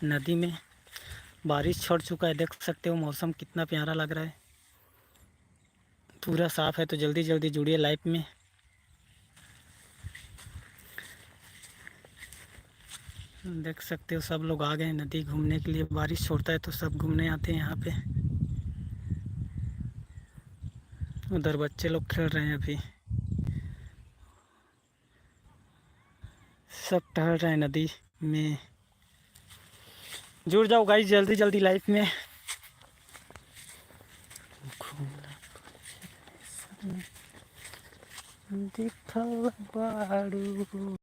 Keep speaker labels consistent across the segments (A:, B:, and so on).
A: नदी में। बारिश छोड़ चुका है, देख सकते हो मौसम कितना प्यारा लग रहा है, पूरा साफ है। तो जल्दी जल्दी जुड़िए लाइव में। देख सकते हो सब लोग आ गए नदी घूमने के लिए। बारिश छोड़ता है तो सब घूमने आते हैं यहाँ पे। उधर बच्चे लोग खेल रहे हैं अभी, सब टहल रहे हैं नदी में। जुड़ जाओ गाइस जल्दी जल्दी लाइफ में। दिखल बाड़ू।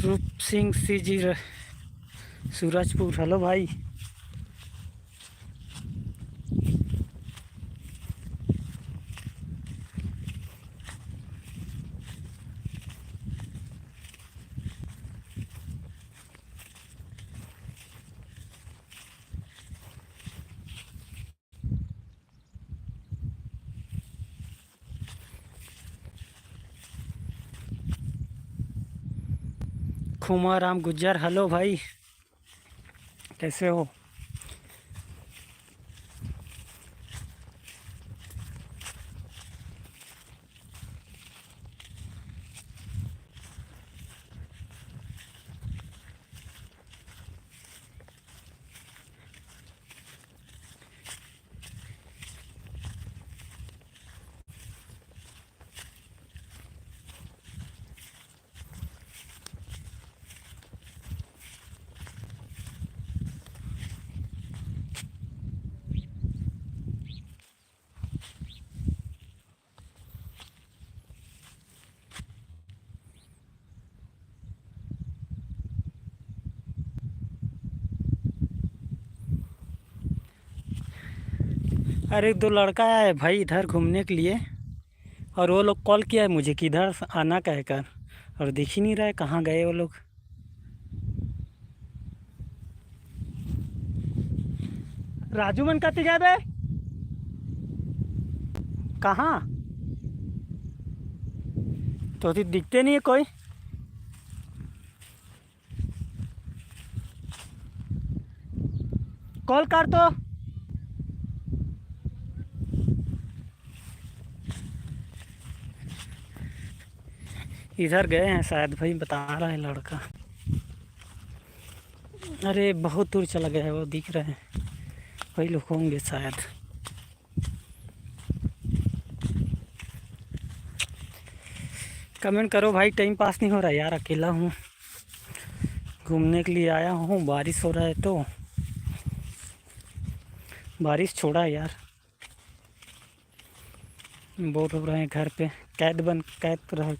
A: रूप सिंह सी जी सूरजपुर। हेलो भाई। खुमा राम गुज्जर। हेलो भाई, कैसे हो? अरे दो लड़का आया है भाई इधर घूमने के लिए, और वो लोग कॉल किया है मुझे कि इधर आना कहकर, और दिख ही नहीं रहा है कहाँ गए वो लोग। राजू मन कति गए बे? कहाँ? तो दिखते नहीं है कोई। कॉल कर तो। इधर गए हैं शायद भाई, बता रहा है लड़का। अरे बहुत दूर चला गया है, वो दिख रहे हैं, वही लोग होंगे शायद। कमेंट करो भाई, टाइम पास नहीं हो रहा यार, अकेला हूँ, घूमने के लिए आया हूँ, बारिश हो रहा है तो बारिश छोड़ा है यार, बोर हो रहे हैं घर पे, कैद रह।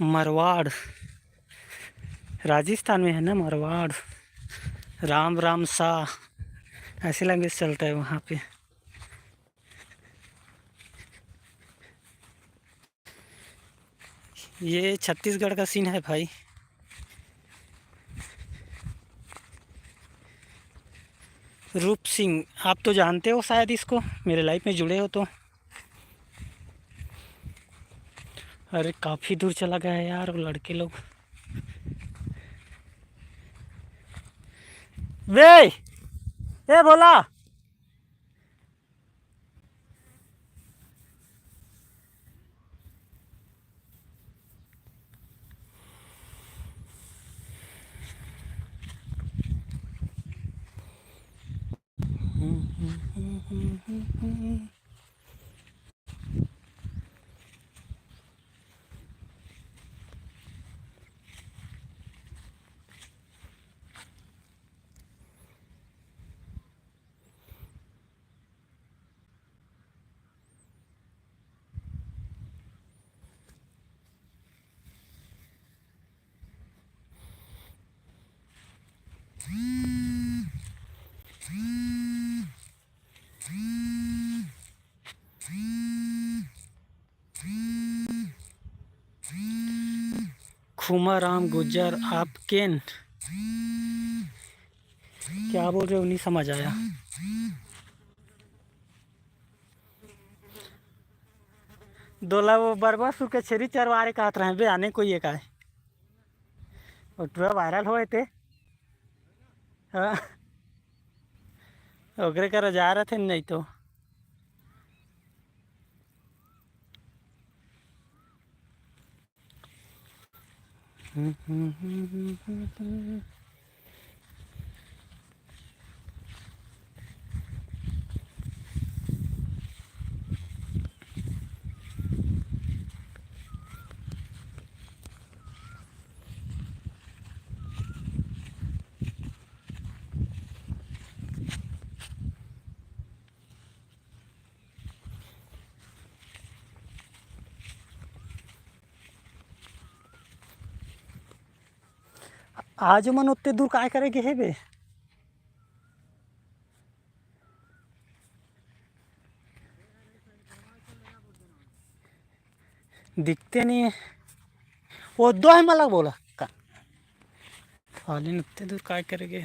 A: मारवाड़ राजस्थान में है ना, मारवाड़, राम राम सा, ऐसे लैंग्वेज चलता है वहाँ पे। ये छत्तीसगढ़ का सीन है भाई। रूप सिंह, आप तो जानते हो शायद इसको, मेरे लाइफ में जुड़े हो तो। अरे काफ़ी दूर चला गया है यार वो लड़के लोग। वे ए बोला। खुमा राम गुज्जर, आप केन क्या बोल रहे हो, नहीं समझ आया। दोला वो बरबा सुके छेरी चरवारे कहत रहे बे, आने कोई एक आए और पूरा वायरल होए थे। हाँ, ओकरे कर जा रहे थे नहीं तो। आज मन उतने दूर काय करेंगे है बे। दिखते नहीं है वो दो है मला बोला का हालिन उतने दूर काय करेंगे।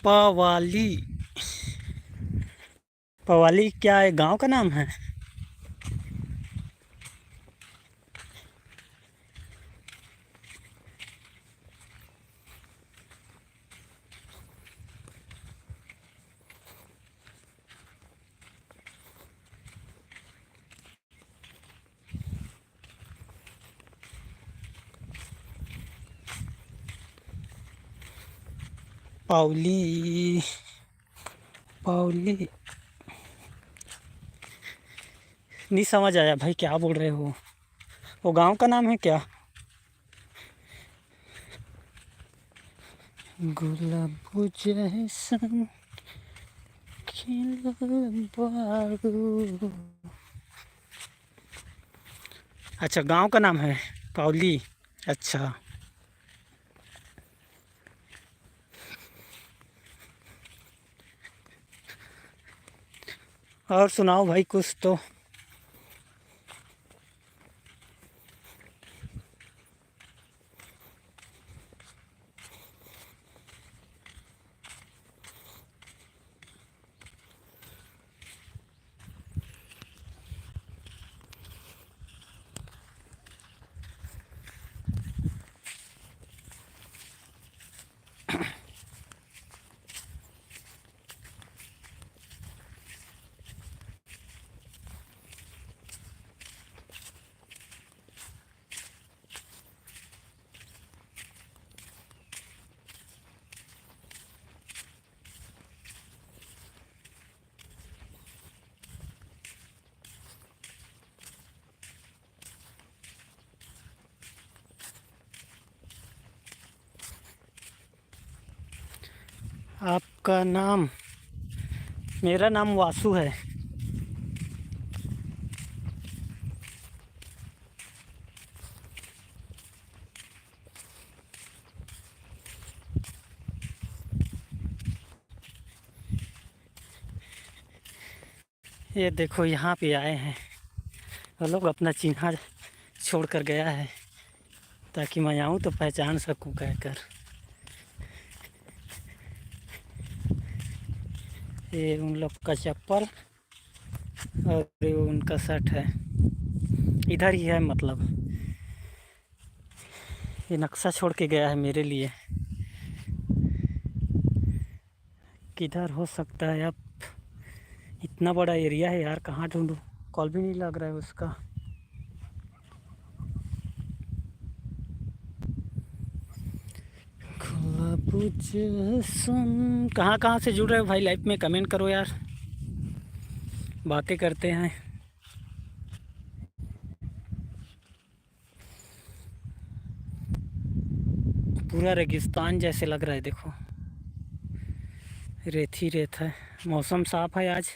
A: पवाली पवाली क्या है गांव का नाम है। पावली पावली नहीं समझ आया भाई क्या बोल रहे हो। वो गांव का नाम है क्या। गुलाब जैसन खिलल बारू। अच्छा गांव का नाम है पावली। अच्छा और सुनाओ भाई कुछ तो। आपका नाम। मेरा नाम वासु है। ये देखो यहाँ पे आए हैं वो लोग अपना चिन्ह छोड़ कर गया है ताकि मैं आऊँ तो पहचान सकूँ कहकर। ये उन लोग का चप्पल और ये उनका शर्ट है इधर ही है मतलब। ये नक्शा छोड़ के गया है मेरे लिए। किधर हो सकता है अब। इतना बड़ा एरिया है यार कहाँ ढूंढूं। कॉल भी नहीं लग रहा है उसका। सुन कहाँ कहाँ से जुड़ रहे हो भाई लाइफ में कमेंट करो यार। बातें करते हैं। पूरा रेगिस्तान जैसे लग रहा है देखो। रेत ही रेत है। मौसम साफ है आज।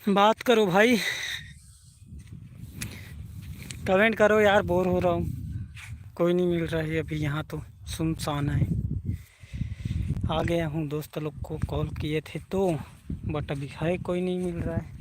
A: बात करो भाई, कमेंट करो यार, बोर हो रहा हूँ। कोई नहीं मिल रहा है अभी, यहाँ तो सुनसान है। आ गया हूँ, दोस्त लोग को कॉल किए थे तो, बट अभी है कोई नहीं मिल रहा है।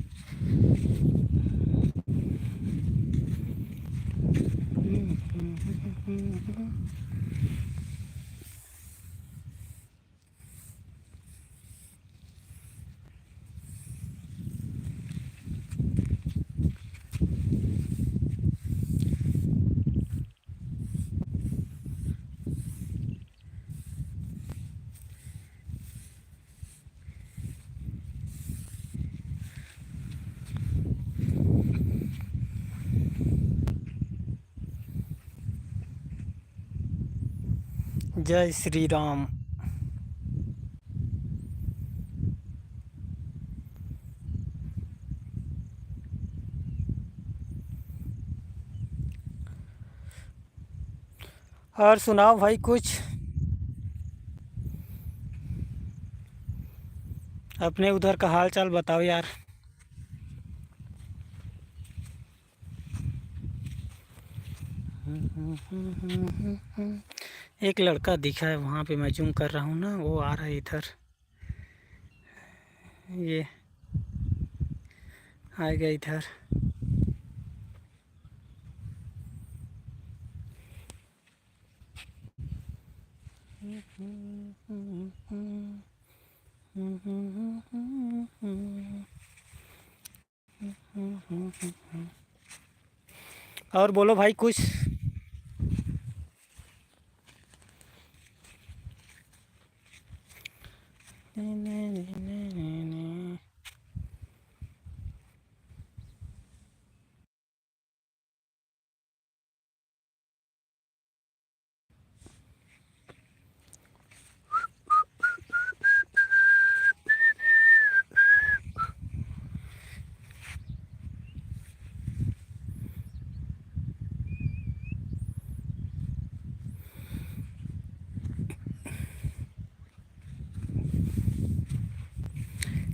A: जय श्री राम। और सुनाओ भाई कुछ, अपने उधर का हाल चाल बताओ यार। एक लड़का दिखा है वहाँ पे, मैं जूम कर रहा हूँ ना, वो आ रहा है इधर। ये आएगा इधर। और बोलो भाई कुछ।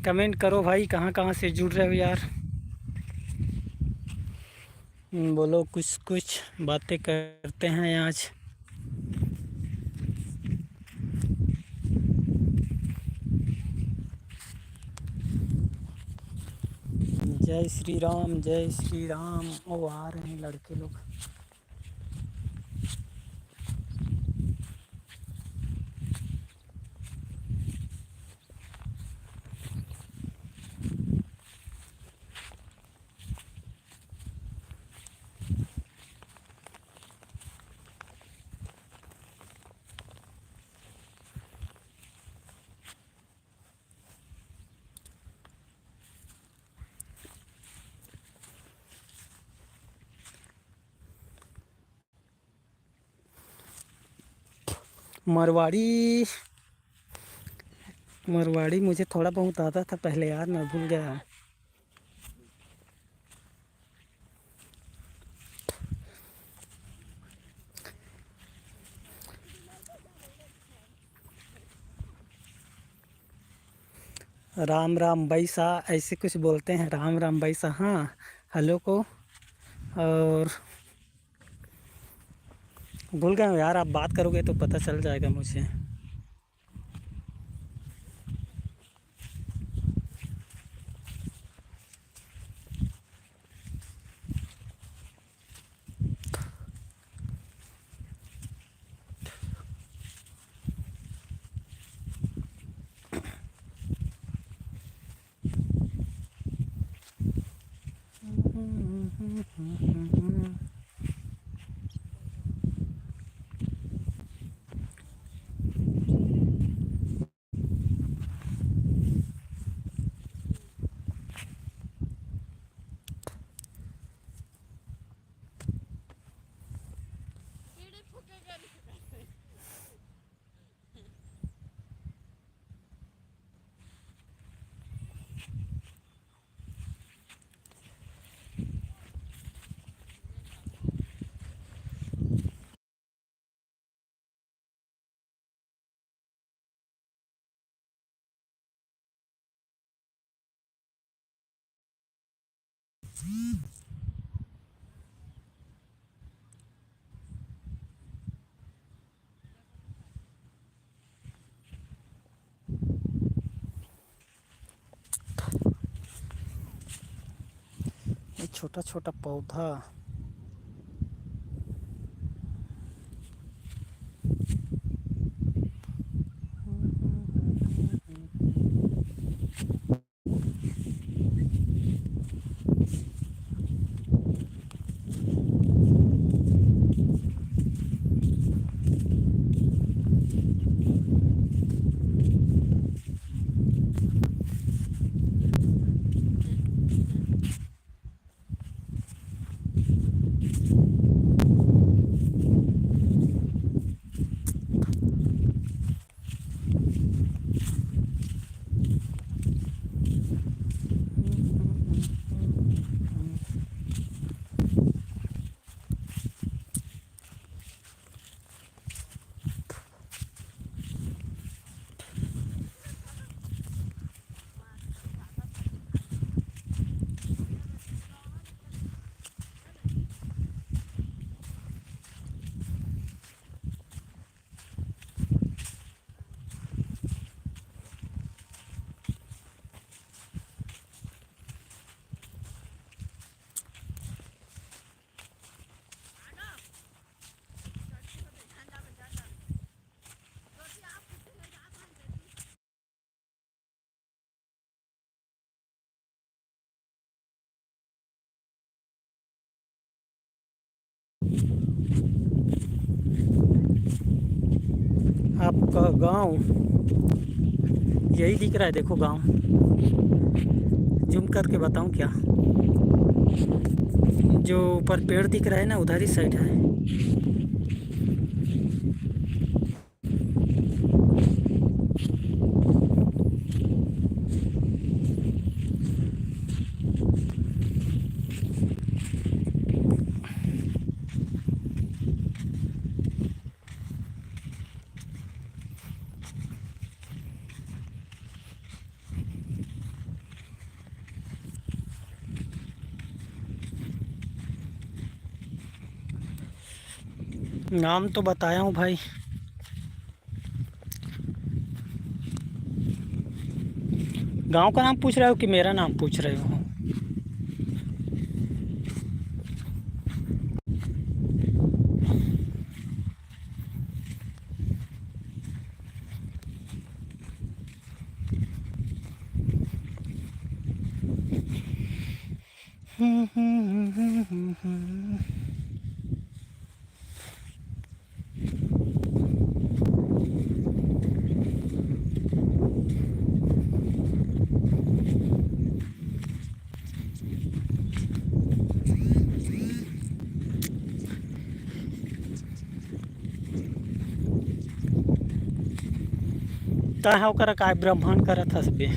A: कमेंट करो भाई, कहाँ कहाँ से जुड़ रहे हो यार। बोलो कुछ कुछ बातें करते हैं आज। जय श्री राम, जय श्री राम। ओ आ रहे हैं लड़के लोग। मरवाड़ी, मरवाड़ी मुझे थोड़ा बहुत आता था पहले यार, मैं भूल गया। राम राम बैसा ऐसे कुछ बोलते हैं, राम राम बैसा। हाँ, हेलो को। और भूल गया हूँ यार, आप बात करोगे तो पता चल जाएगा मुझे। ये छोटा छोटा पौधा आपका गांव यही दिख रहा है। देखो गांव, जूम करके बताऊं क्या? जो ऊपर पेड़ दिख रहा है ना, उधर ही साइड है। नाम तो बताया हूँ भाई। गांव का नाम पूछ रहे हो कि मेरा नाम पूछ रहे हो? तहा ओकरा काय ब्रह्मांड करत हसबे।